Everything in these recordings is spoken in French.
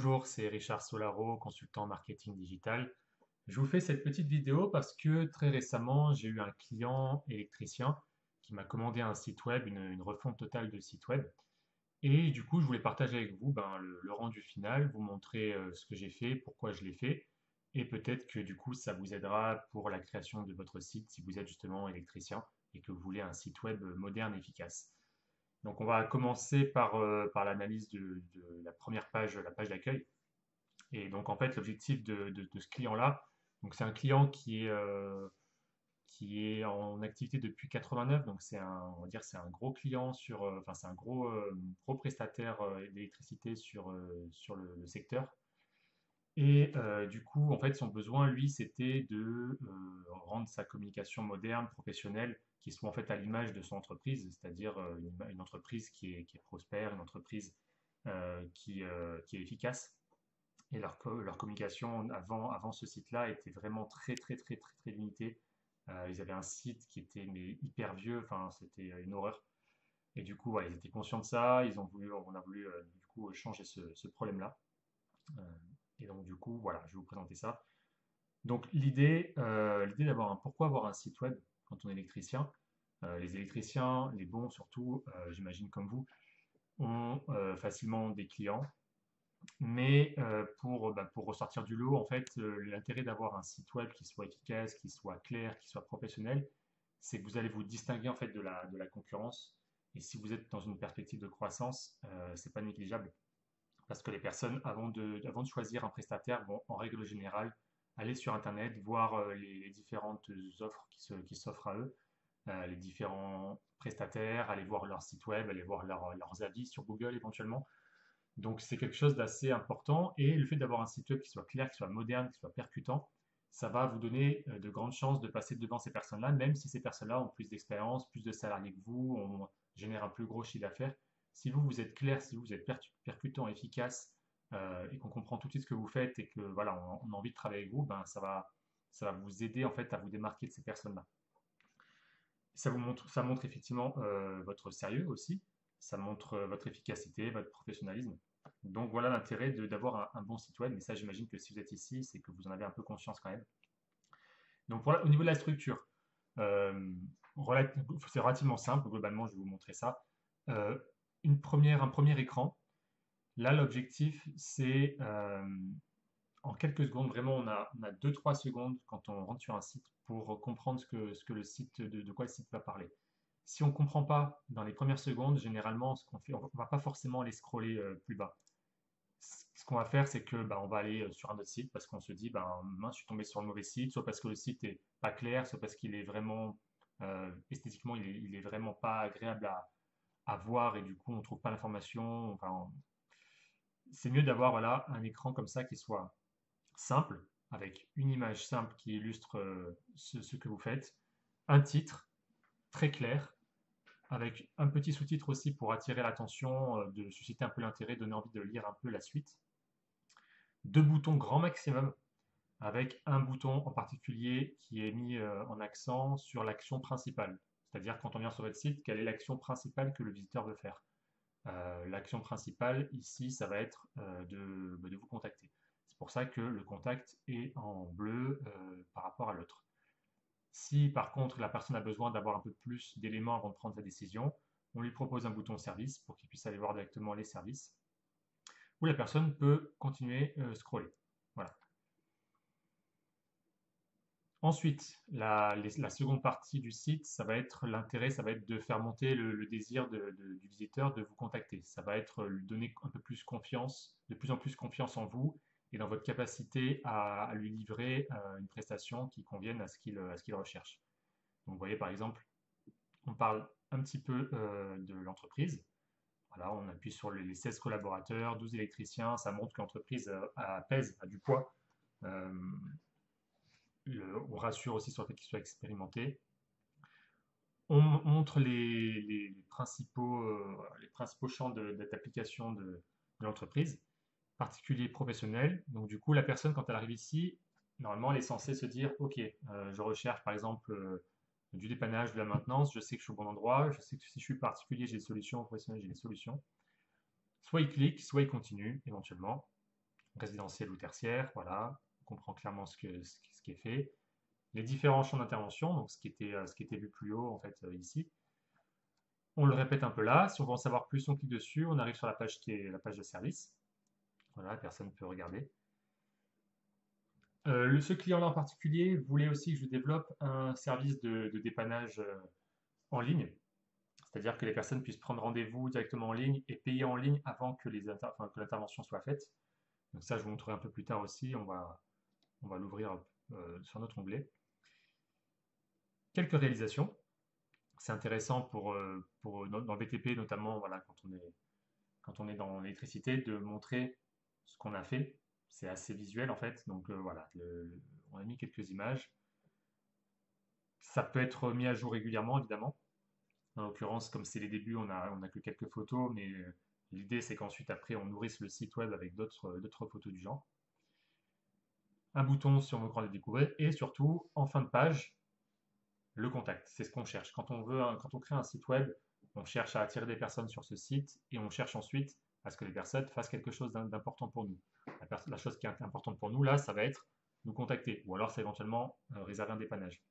Bonjour, c'est Richard Solaro, consultant marketing digital. Je vous fais cette petite vidéo parce que très récemment, j'ai eu un client électricien qui m'a commandé un site web, une refonte totale de site web. Et du coup, je voulais partager avec vous le rendu final, vous montrer ce que j'ai fait, pourquoi je l'ai fait, et peut-être que du coup, ça vous aidera pour la création de votre site si vous êtes justement électricien et que vous voulez un site web moderne et efficace. Donc, on va commencer par l'analyse de la première page, la page d'accueil. Et donc, en fait, l'objectif de ce client-là, donc c'est un client qui est en activité depuis 89, donc on va dire, c'est un gros client enfin, c'est un gros prestataire d'électricité sur le secteur. Et du coup, en fait, son besoin, lui, c'était de rendre sa communication moderne, professionnelle, qui soit en fait à l'image de son entreprise, c'est-à-dire une entreprise qui est prospère, une entreprise qui est efficace. Et leur communication avant ce site-là était vraiment très limitée. Ils avaient un site qui était mais hyper vieux, enfin c'était une horreur. Et du coup, ouais, ils étaient conscients de ça, on a voulu du coup changer ce problème-là. Euh, et donc du coup, voilà, je vais vous présenter ça. Donc l'idée pourquoi avoir un site web quand on est électricien? Les électriciens, les bons surtout, j'imagine comme vous, ont facilement des clients. Mais pour ressortir du lot, en fait, l'intérêt d'avoir un site web qui soit efficace, qui soit clair, qui soit professionnel, c'est que vous allez vous distinguer en fait de la concurrence. Et si vous êtes dans une perspective de croissance, c'est pas négligeable parce que les personnes, avant de choisir un prestataire, vont en règle générale aller sur Internet, voir les différentes offres qui s'offrent à eux, les différents prestataires, aller voir leur site web, aller voir leurs avis sur Google éventuellement. Donc c'est quelque chose d'assez important et le fait d'avoir un site web qui soit clair, qui soit moderne, qui soit percutant, ça va vous donner de grandes chances de passer devant ces personnes-là, même si ces personnes-là ont plus d'expérience, plus de salariés que vous, on génère un plus gros chiffre d'affaires. Si vous êtes clair, si vous êtes percutant, efficace et qu'on comprend tout de suite ce que vous faites et que voilà, on a envie de travailler avec vous, ben ça va vous aider en fait à vous démarquer de ces personnes-là. Ça montre effectivement votre sérieux aussi, ça montre votre efficacité, votre professionnalisme. Donc voilà l'intérêt d'avoir un bon site web, mais ça j'imagine que si vous êtes ici, c'est que vous en avez un peu conscience quand même. Donc au niveau de la structure, euh, c'est relativement simple, globalement je vais vous montrer ça. Euh, un premier écran, là l'objectif c'est en quelques secondes, vraiment, on a 2-3 secondes quand on rentre sur un site pour comprendre ce que le site, de quoi le site va parler. Si on ne comprend pas dans les premières secondes, généralement, ce qu'on fait, on ne va pas forcément aller scroller plus bas. Ce qu'on va faire, c'est que bah, on va aller sur un autre site parce qu'on se dit, bah, mince, je suis tombé sur le mauvais site, soit parce que le site est pas clair, soit parce qu'il est vraiment, esthétiquement, il est vraiment pas agréable à voir et du coup, on trouve pas l'information. C'est mieux d'avoir voilà, un écran comme ça qui soit simple, avec une image simple qui illustre ce que vous faites, un titre très clair, avec un petit sous-titre aussi pour attirer l'attention, de susciter un peu l'intérêt, donner envie de lire un peu la suite. Deux boutons grand maximum, avec un bouton en particulier qui est mis en accent sur l'action principale. C'est-à-dire quand on vient sur votre site, quelle est l'action principale que le visiteur veut faire. L'action principale ici, ça va être de vous contacter. C'est pour ça que le contact est en bleu par rapport à l'autre. Si par contre la personne a besoin d'avoir un peu plus d'éléments avant de prendre sa décision, on lui propose un bouton service pour qu'il puisse aller voir directement les services, ou la personne peut continuer scroller. Voilà. Ensuite, la seconde partie du site, ça va être l'intérêt, ça va être de faire monter le désir du visiteur de vous contacter. Ça va être lui donner un peu plus confiance, de plus en plus confiance en vous et dans votre capacité à lui livrer une prestation qui convienne à ce qu'il recherche. Donc, vous voyez, par exemple, on parle un petit peu de l'entreprise. Voilà, on appuie sur les 16 collaborateurs, 12 électriciens, ça montre que l'entreprise pèse, a du poids. Euh, on rassure aussi sur le fait qu'il soit expérimenté. On montre les principaux champs d'application de l'entreprise, particulier professionnel. Donc du coup, la personne, quand elle arrive ici, normalement, elle est censée se dire, OK, je recherche par exemple du dépannage, de la maintenance, je sais que je suis au bon endroit, je sais que si je suis particulier, j'ai des solutions, professionnel, j'ai des solutions. Soit il clique, soit il continue, éventuellement. résidentiel ou tertiaire, voilà, on comprend clairement ce qui est fait. Les différents champs d'intervention, donc ce qui était vu plus haut en fait ici. On le répète un peu là. Si on veut en savoir plus, on clique dessus. On arrive sur la page qui est la page de service. Voilà, personne ne peut regarder. Ce client-là en particulier voulait aussi que je développe un service de dépannage en ligne. C'est-à-dire que les personnes puissent prendre rendez-vous directement en ligne et payer en ligne avant que que l'intervention soit faite. Donc ça, je vous montrerai un peu plus tard aussi. On va l'ouvrir sur notre onglet. Quelques réalisations. C'est intéressant dans le BTP notamment, voilà, quand on est dans l'électricité, de montrer ce qu'on a fait. C'est assez visuel en fait, donc voilà, on a mis quelques images. Ça peut être mis à jour régulièrement évidemment. En l'occurrence, comme c'est les débuts, on a que quelques photos, mais l'idée c'est qu'ensuite après on nourrisse le site web avec d'autres photos du genre. Un bouton si on veut encore les découvrir, et surtout en fin de page, le contact. C'est ce qu'on cherche. Quand on crée un site web, on cherche à attirer des personnes sur ce site et on cherche ensuite à ce que les personnes fassent quelque chose d'important pour nous. La chose qui est importante pour nous là, ça va être nous contacter ou alors c'est éventuellement réserver un dépannage.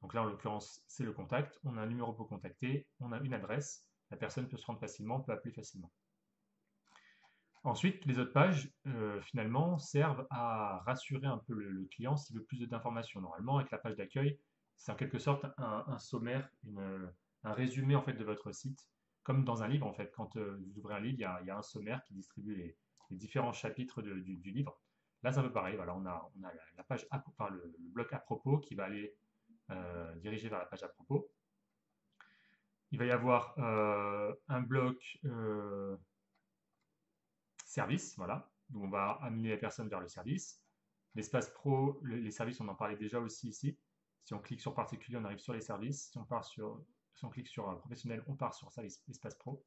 Donc là, en l'occurrence, c'est le contact. On a un numéro pour contacter, on a une adresse. La personne peut se rendre facilement, peut appeler facilement. Ensuite, les autres pages, finalement, servent à rassurer un peu le client s'il veut plus d'informations. Normalement, avec la page d'accueil, c'est en quelque sorte un sommaire, un résumé en fait de votre site, comme dans un livre en fait. Quand vous ouvrez un livre, il y a un sommaire qui distribue les différents chapitres du livre. Là, c'est un peu pareil. Voilà, on a la page, enfin, le bloc à propos qui va aller diriger vers la page à propos. Il va y avoir un bloc service, voilà. Donc on va amener la personne vers le service. L'espace pro, les services, on en parlait déjà aussi ici. Si on clique sur particulier, on arrive sur les services. Si on clique sur professionnel, on part sur service espace pro.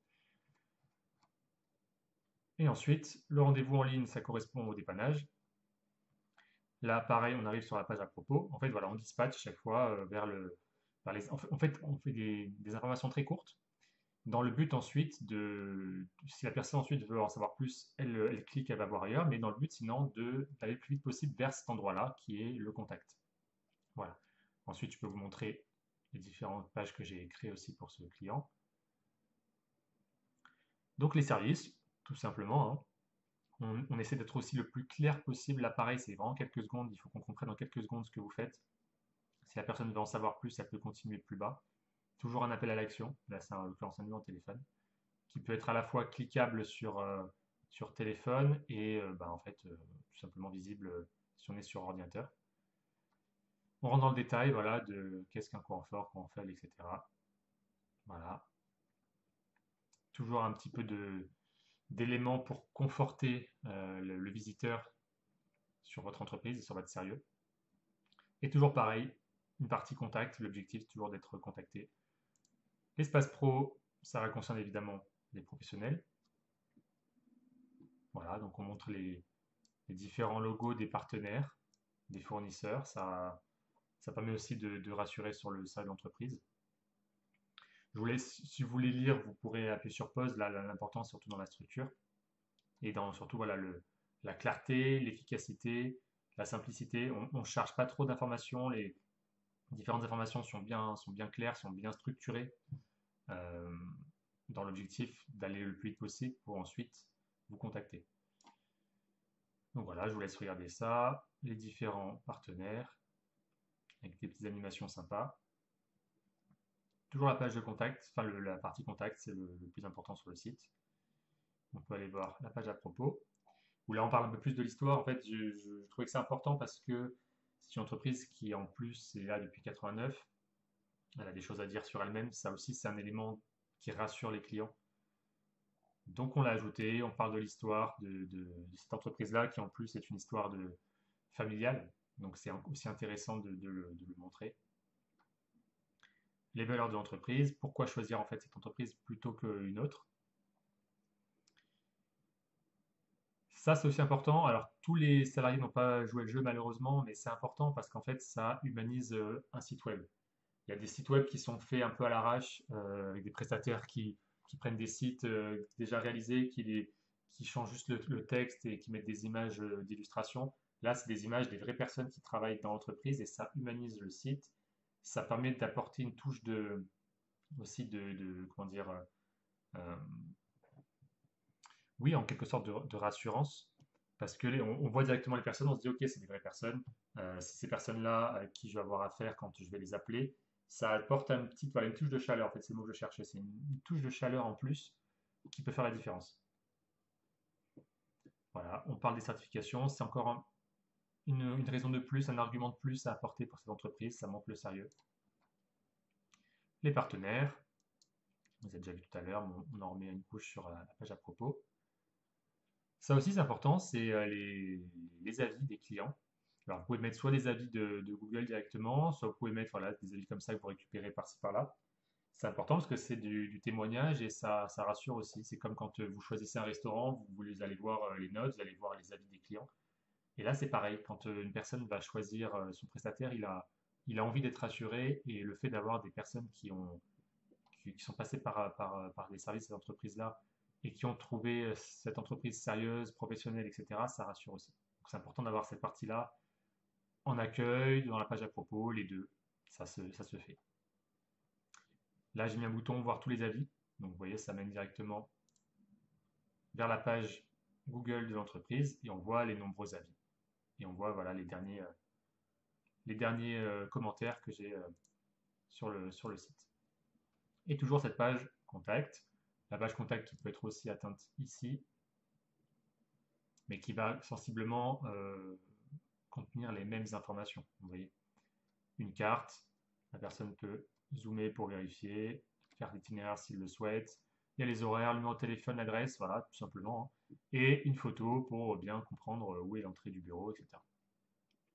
Et ensuite, le rendez-vous en ligne, ça correspond au dépannage. Là, pareil, on arrive sur la page à propos. En fait, voilà, on dispatche chaque fois en fait, on fait des informations très courtes dans le but ensuite si la personne ensuite veut en savoir plus, elle clique, elle va voir ailleurs, mais dans le but sinon d'aller le plus vite possible vers cet endroit-là qui est le contact. Voilà. Ensuite, je peux vous montrer les différentes pages que j'ai créées aussi pour ce client. Donc les services, tout simplement, hein. On essaie d'être aussi le plus clair possible. Là, pareil, c'est vraiment quelques secondes. Il faut qu'on comprenne en quelques secondes ce que vous faites. Si la personne veut en savoir plus, elle peut continuer plus bas. Toujours un appel à l'action. Là, c'est en l'occurrence un numéro de téléphone, qui peut être à la fois cliquable sur téléphone et en fait tout simplement visible si on est sur ordinateur. On rentre dans le détail, voilà, de qu'est-ce qu'un courant fort, courant faible, etc. Voilà. Toujours un petit peu d'éléments pour conforter le visiteur sur votre entreprise et sur votre sérieux. Et toujours pareil, une partie contact, l'objectif toujours d'être contacté. L'espace pro, ça va concerner évidemment les professionnels. Voilà, donc on montre les différents logos des partenaires, des fournisseurs. Ça permet aussi de rassurer sur le site d'entreprise. Je vous laisse, si vous voulez lire, vous pourrez appuyer sur pause. Là, l'important, c'est surtout dans la structure et dans surtout voilà, la clarté, l'efficacité, la simplicité. On ne charge pas trop d'informations. Les différentes informations sont bien claires, sont bien structurées euh, dans l'objectif d'aller le plus vite possible pour ensuite vous contacter. Donc voilà, je vous laisse regarder ça, les différents partenaires avec des petites animations sympas. Toujours la page de contact, enfin la partie contact, c'est le plus important sur le site. On peut aller voir la page à propos, où là on parle un peu plus de l'histoire. En fait, je trouvais que c'est important parce que c'est une entreprise qui en plus est là depuis 89. Elle a des choses à dire sur elle-même. Ça aussi, c'est un élément qui rassure les clients. Donc on l'a ajouté, on parle de l'histoire de cette entreprise-là qui en plus est une histoire familiale. Donc c'est aussi intéressant de le montrer. Les valeurs de l'entreprise, pourquoi choisir en fait cette entreprise plutôt qu'une autre. Ça, c'est aussi important. Alors, tous les salariés n'ont pas joué le jeu malheureusement, mais c'est important parce qu'en fait, ça humanise un site web. Il y a des sites web qui sont faits un peu à l'arrache, avec des prestataires qui prennent des sites déjà réalisés, qui changent juste le texte et qui mettent des images d'illustration. Là, c'est des images des vraies personnes qui travaillent dans l'entreprise et ça humanise le site. Ça permet d'apporter une touche aussi comment dire, euh, oui, en quelque sorte de rassurance, parce que on voit directement les personnes, on se dit, ok, c'est des vraies personnes. C'est ces personnes-là avec qui je vais avoir affaire quand je vais les appeler. Ça apporte voilà, une touche de chaleur, en fait, c'est le mot que je cherchais. C'est une touche de chaleur en plus qui peut faire la différence. Voilà, on parle des certifications, c'est encore une raison de plus, un argument de plus à apporter pour cette entreprise, ça montre le sérieux. Les partenaires, vous avez déjà vu tout à l'heure, on en remet une couche sur la page à propos. Ça aussi, c'est important, c'est les avis des clients. Alors, vous pouvez mettre soit des avis de Google directement, soit vous pouvez mettre voilà, des avis comme ça que vous récupérez par-ci par-là. C'est important parce que c'est du témoignage et ça rassure aussi. C'est comme quand vous choisissez un restaurant, vous allez voir les notes, vous allez voir les avis des clients. Et là, c'est pareil. Quand une personne va choisir son prestataire, il a envie d'être rassuré et le fait d'avoir des personnes qui sont passées par les services de cette entreprise-là et qui ont trouvé cette entreprise sérieuse, professionnelle, etc., ça rassure aussi. Donc, c'est important d'avoir cette partie-là en accueil, dans la page à propos, les deux. Ça se fait. Là, j'ai mis un bouton voir tous les avis. Donc, vous voyez, ça mène directement vers la page Google de l'entreprise et on voit les nombreux avis. Et on voit voilà, les derniers commentaires que j'ai sur le site. Et toujours cette page contact. La page contact qui peut être aussi atteinte ici, mais qui va sensiblement contenir les mêmes informations. Vous voyez, une carte, la personne peut zoomer pour vérifier, faire l'itinéraire s'il le souhaite. Il y a les horaires, le numéro de téléphone, l'adresse, voilà, tout simplement. Et une photo pour bien comprendre où est l'entrée du bureau, etc.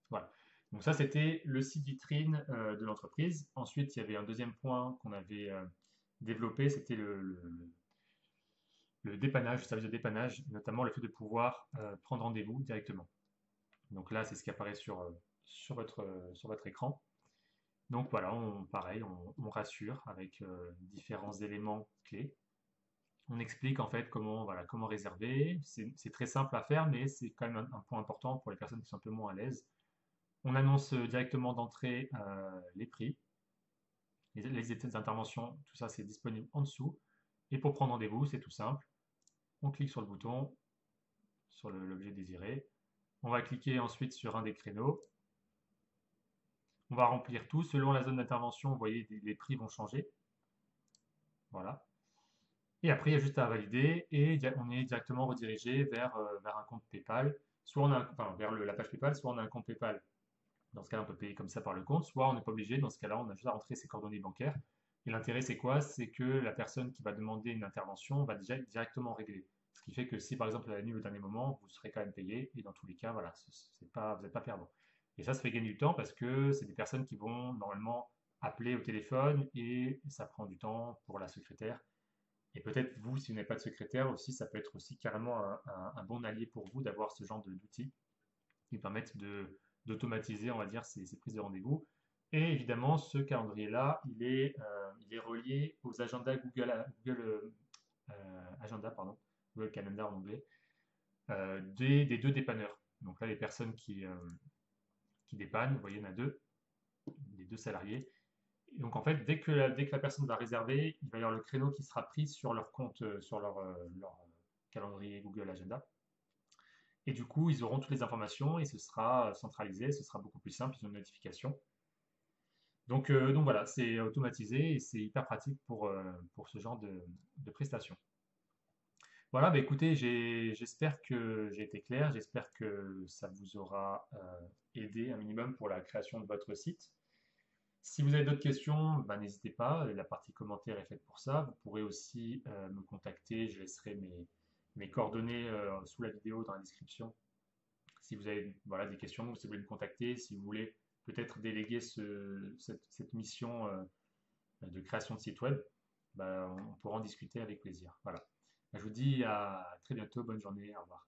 Voilà. Donc ça, c'était le site vitrine de l'entreprise. Ensuite, il y avait un deuxième point qu'on avait développé, c'était le dépannage, le service de dépannage, notamment le fait de pouvoir prendre rendez-vous directement. Donc là, c'est ce qui apparaît sur votre écran. Donc voilà, pareil, on rassure avec différents éléments clés. On explique en fait comment réserver. C'est très simple à faire, mais c'est quand même un point important pour les personnes qui sont un peu moins à l'aise. On annonce directement d'entrée les prix, les états d'intervention, tout ça c'est disponible en dessous. Et pour prendre rendez-vous, c'est tout simple. On clique sur le bouton, sur l'objet désiré. On va cliquer ensuite sur un des créneaux. On va remplir tout. Selon la zone d'intervention, vous voyez, les prix vont changer. Voilà. Et après, il y a juste à valider et on est directement redirigé vers un compte PayPal. Soit on a, enfin, vers la page PayPal, soit on a un compte PayPal. Dans ce cas-là, on peut payer comme ça par le compte, soit on n'est pas obligé. Dans ce cas-là, on a juste à rentrer ses coordonnées bancaires. Et l'intérêt, c'est quoi? C'est que la personne qui va demander une intervention va déjà directement régler. Ce qui fait que si, par exemple, elle annule au dernier moment, vous serez quand même payé. Et dans tous les cas, voilà, vous n'êtes pas perdant. Et ça fait gagner du temps parce que c'est des personnes qui vont normalement appeler au téléphone et ça prend du temps pour la secrétaire. Et peut-être vous, si vous n'avez pas de secrétaire aussi, ça peut être aussi carrément un bon allié pour vous d'avoir ce genre d'outils qui permettent d'automatiser, on va dire, ces prises de rendez-vous. Et évidemment, ce calendrier-là, il est relié aux agendas Agenda, pardon, Google Calendar en anglais, des deux dépanneurs. Donc là, les personnes qui dépannent, vous voyez, il y en a deux, les deux salariés. Et donc en fait, dès que la personne va réserver, il va y avoir le créneau qui sera pris sur leur compte, sur leur calendrier Google Agenda. Et du coup, ils auront toutes les informations et ce sera centralisé, ce sera beaucoup plus simple, ils ont une notification. Donc voilà, c'est automatisé et c'est hyper pratique pour ce genre de prestations. Voilà, bah écoutez, j'espère que j'ai été clair, j'espère que ça vous aura aidé un minimum pour la création de votre site. Si vous avez d'autres questions, bah, n'hésitez pas, la partie commentaire est faite pour ça. Vous pourrez aussi me contacter, je laisserai mes coordonnées sous la vidéo dans la description. Si vous avez voilà, des questions, si vous voulez me contacter, si vous voulez peut-être déléguer cette mission de création de site web, bah, on pourra en discuter avec plaisir. Voilà. Je vous dis à très bientôt, bonne journée, au revoir.